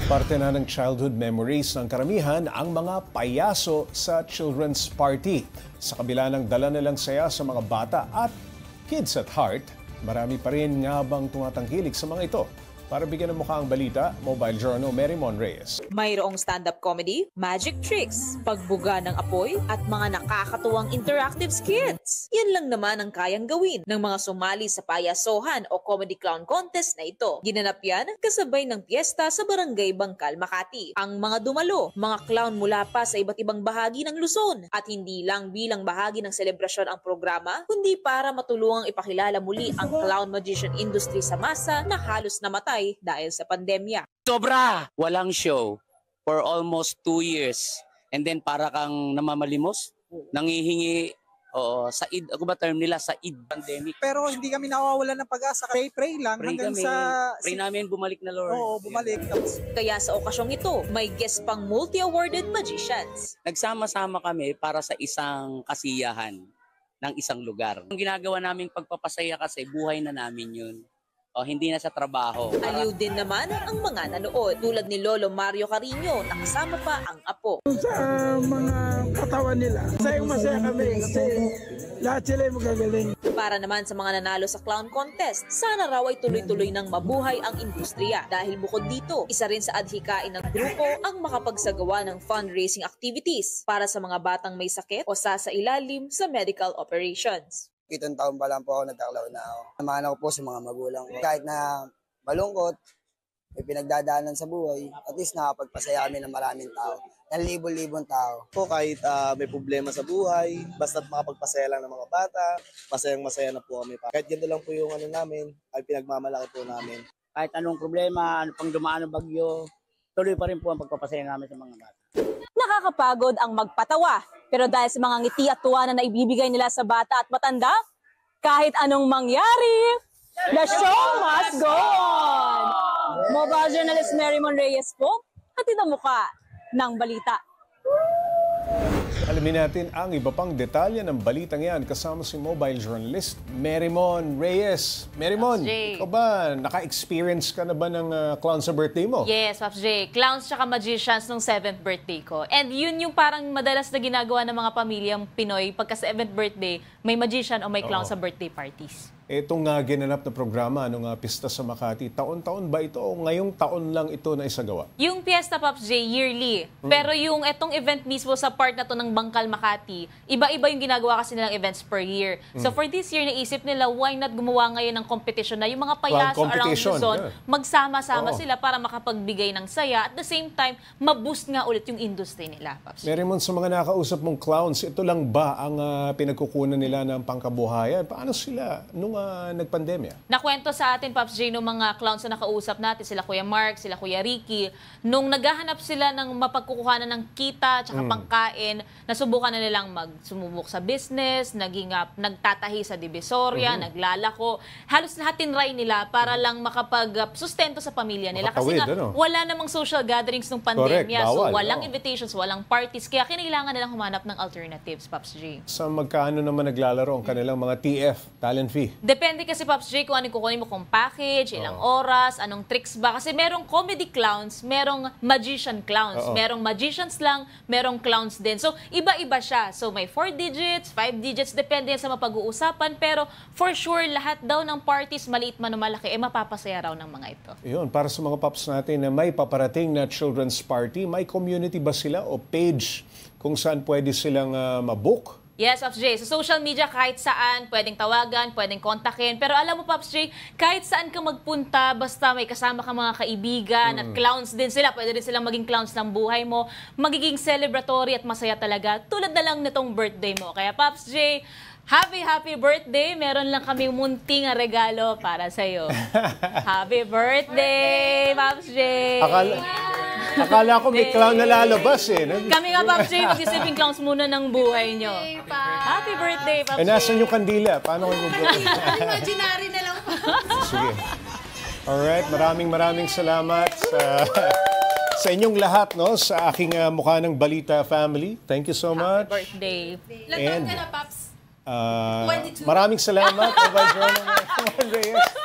Parte na ng childhood memories ng karamihan ang mga payaso sa children's party. Sa kabila ng dala nilang saya sa mga bata at kids at heart, marami pa rin nga bang tumatangkilik sa mga ito. Para bigyan ng mukha ang balita, Mobile Journal Mary Mon Reyes. Mayroong stand-up comedy, magic tricks, pagbuga ng apoy, at mga nakakatuwang interactive skits. Yan lang naman ang kayang gawin ng mga sumali sa payasohan o comedy clown contest na ito. Ginanap yan kasabay ng piyesta sa Barangay Bangkal, Makati. Ang mga dumalo, mga clown mula pa sa iba't ibang bahagi ng Luzon. At hindi lang bilang bahagi ng selebrasyon ang programa, kundi para matulungang ipakilala muli ang clown magician industry sa masa na halos namatay dahil sa pandemya. Sobra! Walang show for almost 2 years. And then para kang namamalimos, nangihingi said, ako ba term nila, said pandemic. Pero hindi kami nawawalan ng pag-asa. Pray lang Pray hanggang kami. sa... Pray namin bumalik na Lord. Oo, bumalik. Kaya sa okasyong ito, may guest pang multi-awarded magicians. Nagsama-sama kami para sa isang kasiyahan ng isang lugar. Ang ginagawa naming pagpapasaya kasi buhay na namin yun. Hindi na sa trabaho. Aliw din naman ang mga nanood. Tulad ni Lolo Mario Carino, nakasama pa ang apo. Sa mga katawan nila, masaya kami kasi lahat sila magagaling. Para naman sa mga nanalo sa clown contest, sana raw ay tuloy-tuloy ng mabuhay ang industriya. Dahil bukod dito, isa rin sa adhikain ng grupo ang makapagsagawa ng fundraising activities para sa mga batang may sakit o sasailalim sa medical operations. 7 taon pa lang po ako, nagkaklaw na ako. Samahan ako po sa mga magulang ko. Kahit na malungkot, may pinagdadaanan sa buhay, at least nakapagpasaya kami ng maraming tao. Ng libo-libong tao. Po kahit may problema sa buhay, basta't makapagpasaya lang ng mga bata, masayang-masaya na po kami. Kahit ganito lang po yung namin, ay pinagmamalaki po namin. Kahit anong problema, ano pang dumaan ng bagyo, tuloy pa rin po ang pagpapasaya namin sa mga bata. Nakakapagod ang magpatawa, pero dahil sa mga ngiti at tuwa na naibibigay nila sa bata at matanda, kahit anong mangyari, the show must go on! Mobile journalist Mary Mon Reyes po, hatid ang muka ng balita. Alamin natin ang iba pang detalye ng balitang yan kasama si mobile journalist Mary Mon Reyes. Mary Mon, ikaw ba, naka-experience ka na ba ng clown sa birthday mo? Yes, Pops J. Clowns tsaka magicians nung 7th birthday ko. And yun yung parang madalas na ginagawa ng mga pamilyang Pinoy pagka sa 7th birthday, may magician o may clown sa birthday parties. Itong ginanap na programa, pista sa Makati, taon-taon ba ito o ngayong taon lang ito na isagawa? Yung Fiesta, Pops J, yearly. Pero yung etong event mismo sa part na to ng Bangkal, Makati, iba-iba yung ginagawa kasi nilang events per year. So for this year, naisip nila, why not gumawa ngayon ng competition na yung mga payaso around Luzon, magsama-sama sila para makapagbigay ng saya. At the same time, ma-boost nga ulit yung industry nila, Pops J. Mary Mon, sa mga nakausap mong clowns, ito lang ba ang pinagkukunan nila ng pangkabuhayan? Paano sila nung nagpandemya? Nakwento sa atin, Pops J, nung mga clowns na nakausap natin, sila Kuya Mark, sila Kuya Ricky, nung naghahanap sila ng mapagkukuhanan ng kita tsaka pangkain, nasubukan na nilang magsumubok sa business, nagtatahi sa Divisoria, naglalako. Halos lahat tinry nila para lang makapag-sustento sa pamilya nila. Kasi nga, wala namang social gatherings nung pandemya. So, walang invitations, walang parties. Kaya kinailangan nilang humanap ng alternatives, Pops J. Sa magkano naman naglalaro ang kanilang mga TF, talent fee? Depende kasi, Pops J, kung ano kukunin mo, kung package, ilang oras, anong tricks ba. Kasi merong comedy clowns, merong magician clowns. Merong magicians lang, merong clowns din. So, iba-iba siya. So, may 4 digits, 5 digits, depende yan sa mapag-uusapan. Pero, for sure, lahat daw ng parties, maliit man o malaki, mapapasaya raw ng mga ito. Yun, para sa mga paps natin na may paparating na children's party, may community ba sila o page kung saan pwede silang mabook? Yes, Pops J. Sa social media, kahit saan, pwedeng tawagan, pwedeng kontakin. Pero alam mo, Pops J, kahit saan ka magpunta, basta may kasama ka mga kaibigan at clowns din sila, pwede rin silang maging clowns ng buhay mo, magiging celebratory at masaya talaga, tulad na lang nitong birthday mo. Kaya, Pops J, happy birthday! Meron lang kaming munting regalo para sa'yo. Happy birthday, Pops J! Akala ko may clown na lalabas eh. Kami nga, Pops J, mag-isiping clowns muna ng buhay nyo. Happy birthday, Pops J! Nasaan yung kandila? Paano kayo mag-birthday? Imaginary na lang po. Sige. Alright, maraming salamat sa inyong lahat, no, sa aking mukha ng balita family. Thank you so much. Happy birthday. And maraming salamat. Mobile Journal Reyes.